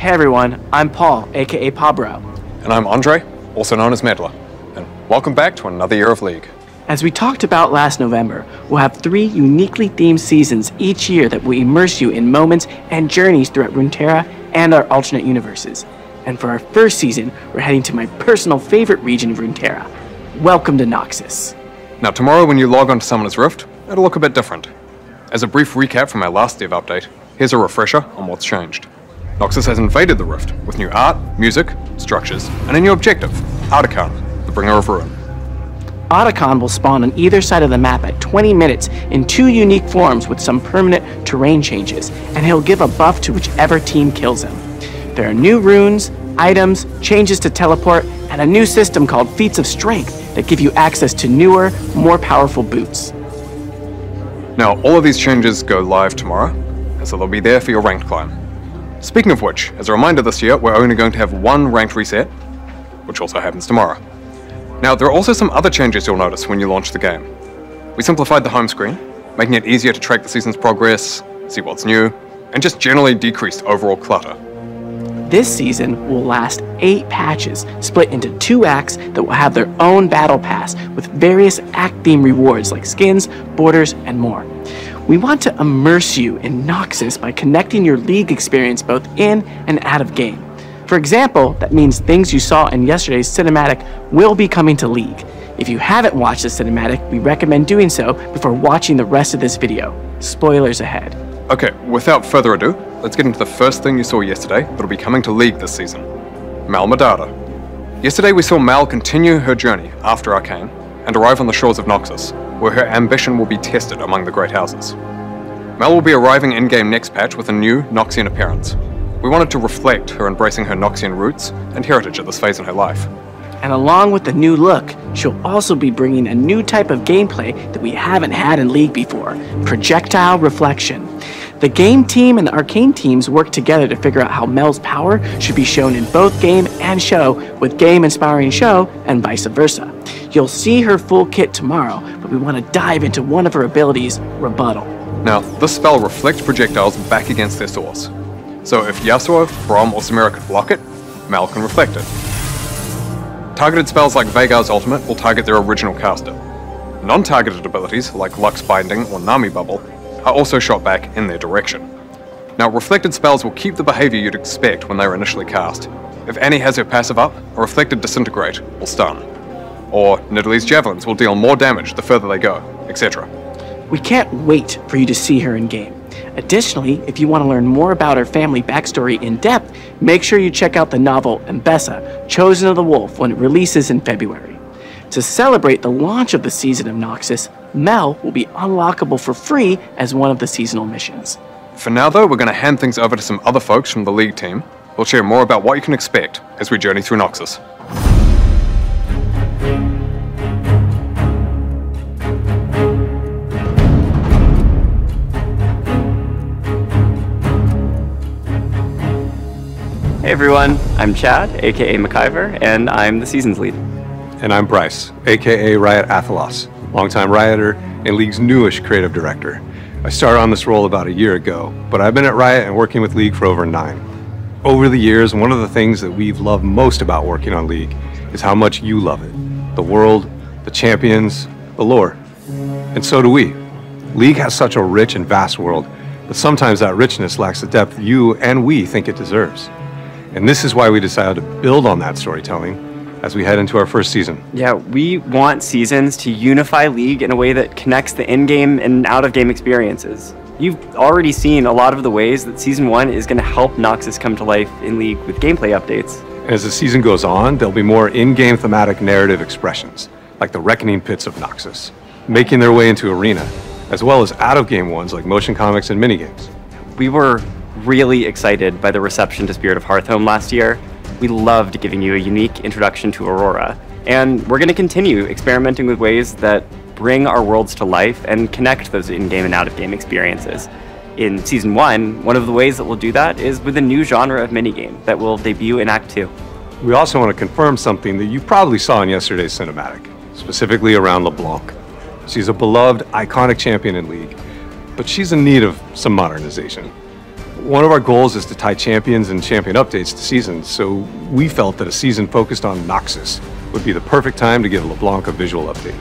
Hey everyone, I'm Paul, aka Pabro. And I'm Andre, also known as Meddler. And welcome back to another year of League. As we talked about last November, we'll have 3 uniquely themed seasons each year that will immerse you in moments and journeys throughout Runeterra and our alternate universes. And for our first season, we're heading to my personal favorite region of Runeterra. Welcome to Noxus. Now tomorrow when you log on to Summoner's Rift, it'll look a bit different. As a brief recap from our last dev update, here's a refresher on what's changed. Noxus has invaded the Rift with new art, music, structures, and a new objective, Artican, the Bringer of Ruin. Artican will spawn on either side of the map at 20 minutes in 2 unique forms with some permanent terrain changes, and he'll give a buff to whichever team kills him. There are new runes, items, changes to teleport, and a new system called Feats of Strength that give you access to newer, more powerful boots. Now, all of these changes go live tomorrow, and so they'll be there for your ranked climb. Speaking of which, as a reminder this year, we're only going to have 1 ranked reset, which also happens tomorrow. Now, there are also some other changes you'll notice when you launch the game. We simplified the home screen, making it easier to track the season's progress, see what's new, and just generally decreased overall clutter. This season will last 8 patches, split into 2 acts that will have their own battle pass with various act-themed rewards like skins, borders, and more. We want to immerse you in Noxus by connecting your League experience both in and out of game. For example, that means things you saw in yesterday's cinematic will be coming to League. If you haven't watched the cinematic, we recommend doing so before watching the rest of this video. Spoilers ahead. Okay, without further ado, let's get into the first thing you saw yesterday that'll be coming to League this season. Mal Madada. Yesterday we saw Mal continue her journey after Arcane and arrive on the shores of Noxus, where her ambition will be tested among the great houses. Mal will be arriving in-game next patch with a new Noxian appearance. We wanted to reflect her embracing her Noxian roots and heritage at this phase in her life. And along with the new look, she'll also be bringing a new type of gameplay that we haven't had in League before, projectile reflection. The game team and the Arcane teams work together to figure out how Mel's power should be shown in both game and show, with game inspiring show and vice versa. You'll see her full kit tomorrow, but we want to dive into one of her abilities, Rebuttal. Now, this spell reflects projectiles back against their source. So if Yasuo, Braum, or Samira can block it, Mal can reflect it. Targeted spells like Veigar's ultimate will target their original caster. Non-targeted abilities like Lux Binding or Nami Bubble are also shot back in their direction. Now, reflected spells will keep the behavior you'd expect when they were initially cast. If Annie has her passive up, a reflected Disintegrate will stun. Or Nidalee's javelins will deal more damage the further they go, etc. We can't wait for you to see her in game. Additionally, if you want to learn more about her family backstory in depth, make sure you check out the novel Mbessa, Chosen of the Wolf, when it releases in February. To celebrate the launch of the season of Noxus, Mel will be unlockable for free as one of the seasonal missions. For now though, we're going to hand things over to some other folks from the League team. We'll share more about what you can expect as we journey through Noxus. Hey everyone, I'm Chad, aka McIver, and I'm the seasons lead. And I'm Bryce, aka Riot Athelos, longtime Rioter and League's newish creative director. I started on this role about a year ago, but I've been at Riot and working with League for over 9. Over the years, one of the things that we've loved most about working on League is how much you love it. The world, the champions, the lore. And so do we. League has such a rich and vast world, but sometimes that richness lacks the depth you and we think it deserves. And this is why we decided to build on that storytelling as we head into our first season. Yeah, we want seasons to unify League in a way that connects the in-game and out-of-game experiences. You've already seen a lot of the ways that Season 1 is going to help Noxus come to life in League with gameplay updates. As the season goes on, there'll be more in-game thematic narrative expressions, like the Reckoning Pits of Noxus, making their way into Arena, as well as out-of-game ones like motion comics and minigames. We were really excited by the reception to Spirit of Hearthhome last year. We loved giving you a unique introduction to Aurora, and we're going to continue experimenting with ways that bring our worlds to life and connect those in-game and out-of-game experiences. In Season 1, one of the ways that we'll do that is with a new genre of minigame that will debut in Act 2. We also want to confirm something that you probably saw in yesterday's cinematic, specifically around LeBlanc. She's a beloved, iconic champion in League, but she's in need of some modernization. One of our goals is to tie champions and champion updates to seasons, so we felt that a season focused on Noxus would be the perfect time to give LeBlanc a visual update.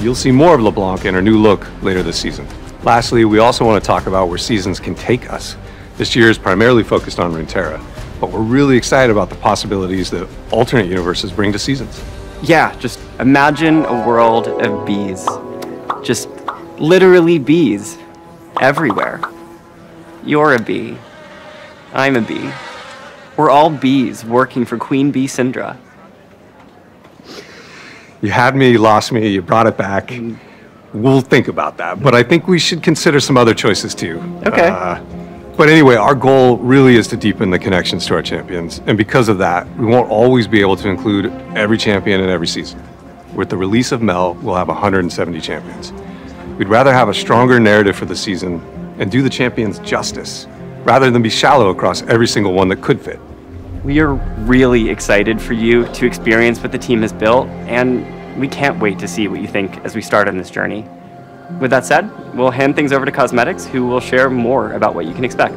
You'll see more of LeBlanc in her new look later this season. Lastly, we also want to talk about where seasons can take us. This year is primarily focused on Runeterra, but we're really excited about the possibilities that alternate universes bring to seasons. Yeah, just imagine a world of bees. Just literally bees everywhere. You're a bee. I'm a bee. We're all bees working for Queen Bee Syndra. You had me, you lost me, you brought it back. We'll think about that, but I think we should consider some other choices too. Okay. But anyway, our goal really is to deepen the connections to our champions, and because of that, we won't always be able to include every champion in every season. With the release of Mel, we'll have 170 champions. We'd rather have a stronger narrative for the season and do the champions justice, rather than be shallow across every single one that could fit. We are really excited for you to experience what the team has built, and we can't wait to see what you think as we start on this journey. With that said, we'll hand things over to Cosmetics, who will share more about what you can expect.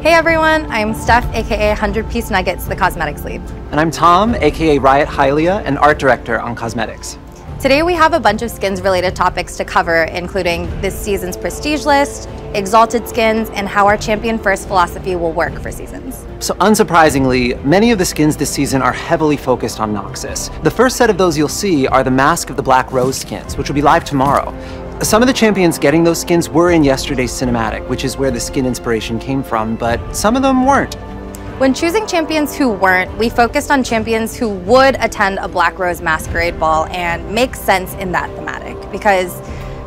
Hey everyone, I'm Steph, aka 100 Piece Nuggets, the Cosmetics lead. And I'm Tom, aka Riot Hylia, and art director on Cosmetics. Today we have a bunch of skins related topics to cover, including this season's prestige list, exalted skins, and how our champion first philosophy will work for seasons. So unsurprisingly, many of the skins this season are heavily focused on Noxus. The first set of those you'll see are the Mask of the Black Rose skins, which will be live tomorrow. Some of the champions getting those skins were in yesterday's cinematic, which is where the skin inspiration came from, but some of them weren't. When choosing champions who weren't, we focused on champions who would attend a Black Rose Masquerade ball and make sense in that thematic. Because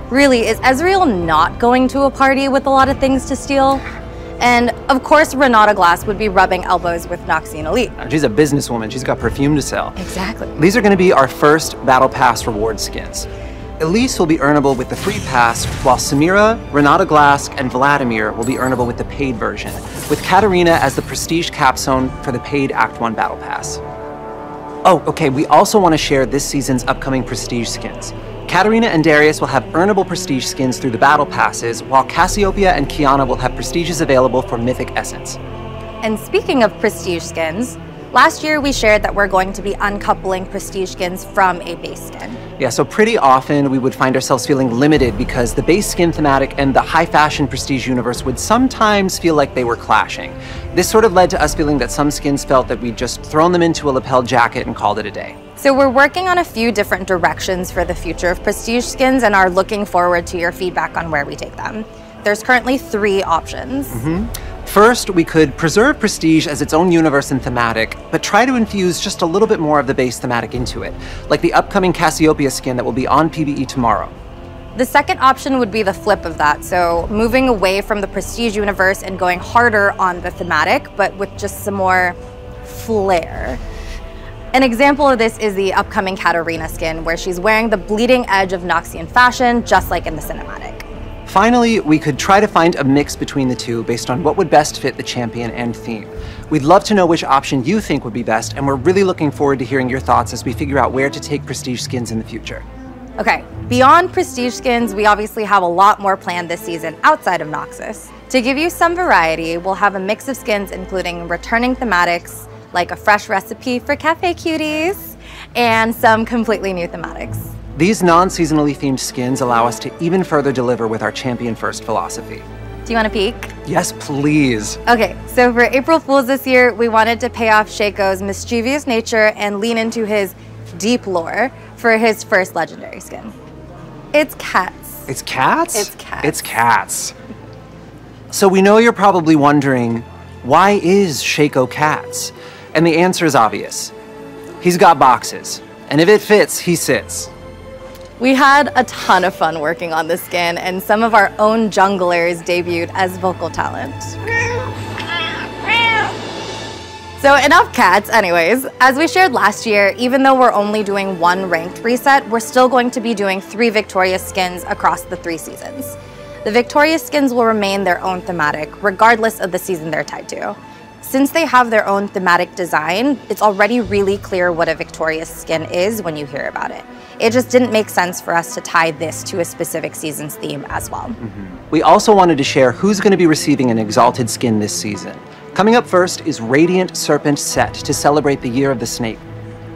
really, is Ezreal not going to a party with a lot of things to steal? And of course, Renata Glass would be rubbing elbows with Noxian Elite. She's a businesswoman, she's got perfume to sell. Exactly. These are going to be our first Battle Pass reward skins. Elise will be earnable with the free pass, while Samira, Renata Glass, and Vladimir will be earnable with the paid version, with Katarina as the prestige capstone for the paid Act 1 Battle Pass. Oh, okay, we also want to share this season's upcoming prestige skins. Katarina and Darius will have earnable prestige skins through the Battle Passes, while Cassiopeia and Kiana will have prestiges available for Mythic Essence. And speaking of prestige skins, last year we shared that we're going to be uncoupling prestige skins from a base skin. Yeah, so pretty often we would find ourselves feeling limited because the base skin thematic and the high fashion prestige universe would sometimes feel like they were clashing. This sort of led to us feeling that some skins felt that we'd just thrown them into a lapel jacket and called it a day. So we're working on a few different directions for the future of prestige skins and are looking forward to your feedback on where we take them. There's currently 3 options. First, we could preserve Prestige as its own universe and thematic, but try to infuse just a little bit more of the base thematic into it, like the upcoming Cassiopeia skin that will be on PvE tomorrow. The second option would be the flip of that, so moving away from the Prestige universe and going harder on the thematic, but with just some more flair. An example of this is the upcoming Katarina skin, where she's wearing the bleeding edge of Noxian fashion, just like in the cinematic. Finally, we could try to find a mix between the two based on what would best fit the champion and theme. We'd love to know which option you think would be best, and we're really looking forward to hearing your thoughts as we figure out where to take Prestige skins in the future. Okay, beyond Prestige skins, we obviously have a lot more planned this season outside of Noxus. To give you some variety, we'll have a mix of skins including returning thematics, like a fresh recipe for cafe cuties, and some completely new thematics. These non-seasonally themed skins allow us to even further deliver with our champion-first philosophy. Do you want to peek? Yes, please. Okay, so for April Fools this year, we wanted to pay off Shaco's mischievous nature and lean into his deep lore for his first legendary skin. It's cats. It's cats? It's cats. It's cats. So we know you're probably wondering, why is Shaco cats? And the answer is obvious. He's got boxes, and if it fits, he sits. We had a ton of fun working on this skin, and some of our own junglers debuted as vocal talent. So enough cats, anyways. As we shared last year, even though we're only doing 1 ranked reset, we're still going to be doing 3 victorious skins across the 3 seasons. The victorious skins will remain their own thematic, regardless of the season they're tied to. Since they have their own thematic design, it's already really clear what a victorious skin is when you hear about it. It just didn't make sense for us to tie this to a specific season's theme as well. We also wanted to share who's going to be receiving an Exalted skin this season. Coming up first is Radiant Serpent Set to celebrate the Year of the Snake.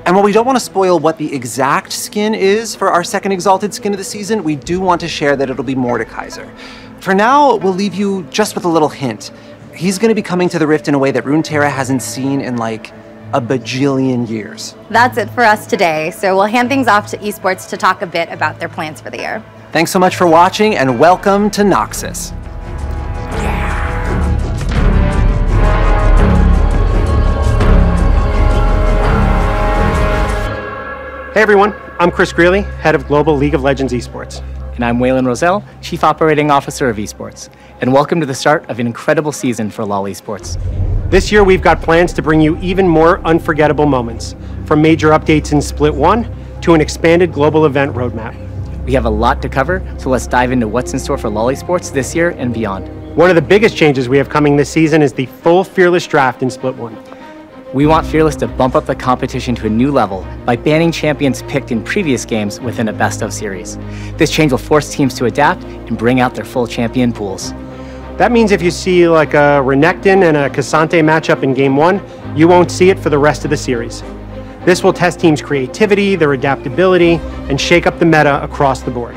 And while we don't want to spoil what the exact skin is for our second Exalted skin of the season, we do want to share that it'll be Mordekaiser. For now, we'll leave you just with a little hint. He's going to be coming to the Rift in a way that Runeterra hasn't seen in like a bajillion years. That's it for us today, so we'll hand things off to Esports to talk a bit about their plans for the year. Thanks so much for watching, and welcome to Noxus. Hey everyone, I'm Chris Greeley, head of Global League of Legends Esports. And I'm Waylon Roselle, Chief Operating Officer of Esports. And welcome to the start of an incredible season for LoL Esports. This year we've got plans to bring you even more unforgettable moments, from major updates in Split 1 to an expanded global event roadmap. We have a lot to cover, so let's dive into what's in store for LoL Esports this year and beyond. One of the biggest changes we have coming this season is the full Fearless draft in Split 1. We want Fearless to bump up the competition to a new level by banning champions picked in previous games within a best-of series. This change will force teams to adapt and bring out their full champion pools. That means if you see like a Renekton and a Cassante matchup in Game 1, you won't see it for the rest of the series. This will test teams' creativity, their adaptability, and shake up the meta across the board.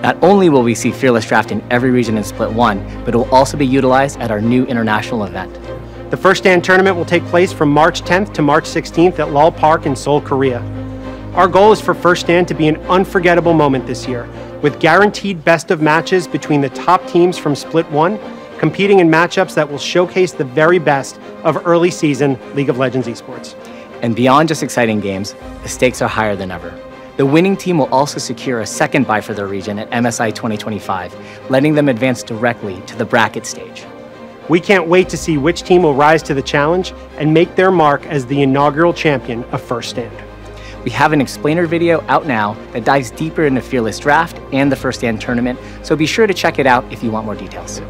Not only will we see Fearless draft in every region in Split 1, but it will also be utilized at our new international event. The First Stand tournament will take place from March 10th to March 16th at LOL Park in Seoul, Korea. Our goal is for First Stand to be an unforgettable moment this year, with guaranteed best of matches between the top teams from Split 1, competing in matchups that will showcase the very best of early season League of Legends esports. And beyond just exciting games, the stakes are higher than ever. The winning team will also secure a second bye for their region at MSI 2025, letting them advance directly to the bracket stage. We can't wait to see which team will rise to the challenge and make their mark as the inaugural champion of First Stand. We have an explainer video out now that dives deeper into Fearless Draft and the First Stand tournament, so be sure to check it out if you want more details.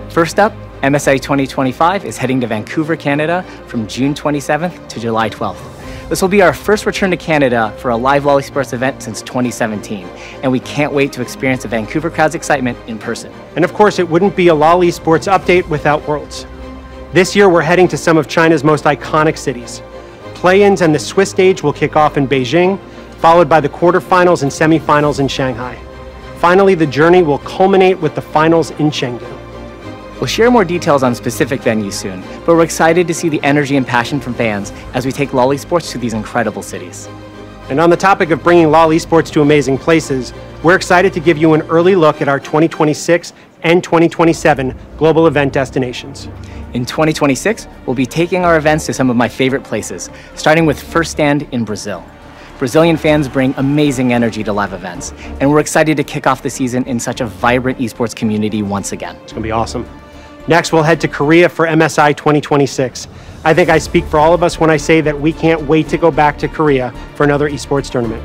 First up, MSI 2025 is heading to Vancouver, Canada from June 27th to July 12th. This will be our first return to Canada for a live LoL Esports event since 2017, and we can't wait to experience the Vancouver crowd's excitement in person. And of course, it wouldn't be a LoL Esports update without Worlds. This year, we're heading to some of China's most iconic cities. Play-ins and the Swiss stage will kick off in Beijing, followed by the quarterfinals and semifinals in Shanghai. Finally, the journey will culminate with the finals in Chengdu. We'll share more details on specific venues soon, but we're excited to see the energy and passion from fans as we take LoL Esports to these incredible cities. And on the topic of bringing LoL Esports to amazing places, we're excited to give you an early look at our 2026 and 2027 global event destinations. In 2026, we'll be taking our events to some of my favorite places, starting with First Stand in Brazil. Brazilian fans bring amazing energy to live events, and we're excited to kick off the season in such a vibrant esports community once again. It's going to be awesome. Next, we'll head to Korea for MSI 2026. I think I speak for all of us when I say that we can't wait to go back to Korea for another esports tournament.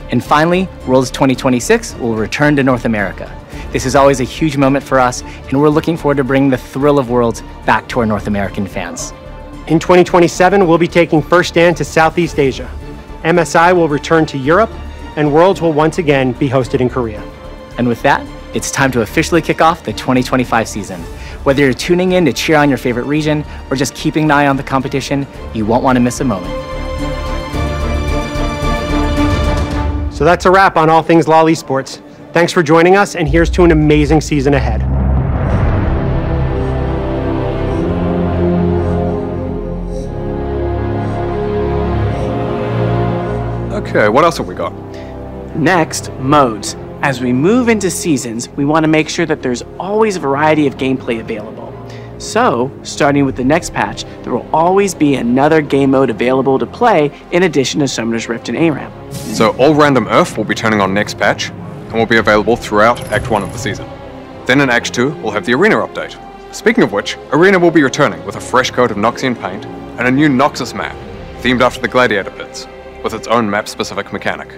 And finally, Worlds 2026 will return to North America. This is always a huge moment for us, and we're looking forward to bringing the thrill of Worlds back to our North American fans. In 2027, we'll be taking First Stand to Southeast Asia. MSI will return to Europe, and Worlds will once again be hosted in Korea. And with that, it's time to officially kick off the 2025 season. Whether you're tuning in to cheer on your favorite region or just keeping an eye on the competition, you won't want to miss a moment. So that's a wrap on all things LoL Esports. Thanks for joining us, and here's to an amazing season ahead. Okay, what else have we got? Next, modes. As we move into seasons, we want to make sure that there's always a variety of gameplay available. So, starting with the next patch, there will always be another game mode available to play in addition to Summoner's Rift and ARAM. So all random Earth will be turning on next patch, and will be available throughout Act 1 of the season. Then in Act 2, we'll have the Arena update. Speaking of which, Arena will be returning with a fresh coat of Noxian paint and a new Noxus map, themed after the Gladiator pits, with its own map-specific mechanic.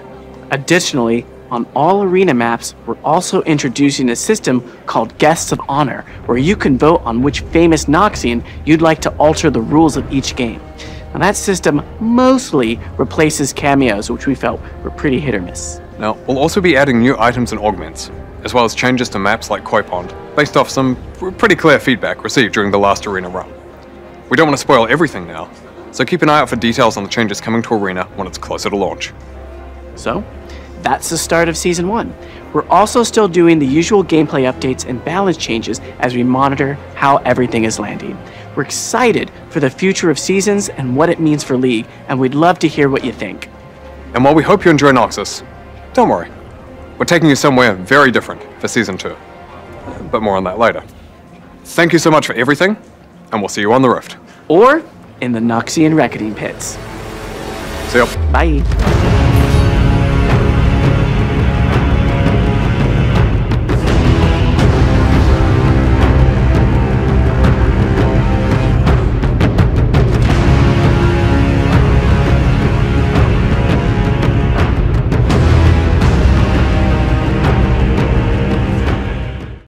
Additionally, On all arena maps, we're also introducing a system called Guests of Honor, where you can vote on which famous Noxian you'd like to alter the rules of each game. Now that system mostly replaces cameos, which we felt were pretty hit or miss. Now, we'll also be adding new items and augments, as well as changes to maps like Koi Pond, based off some pretty clear feedback received during the last Arena run. We don't want to spoil everything now, so keep an eye out for details on the changes coming to Arena when it's closer to launch. So, that's the start of Season 1. We're also still doing the usual gameplay updates and balance changes as we monitor how everything is landing. We're excited for the future of Seasons and what it means for League, and we'd love to hear what you think. And while we hope you enjoy Noxus, don't worry. We're taking you somewhere very different for Season 2. But more on that later. Thank you so much for everything, and we'll see you on the Rift. Or in the Noxian Reckoning Pits. See ya. Bye.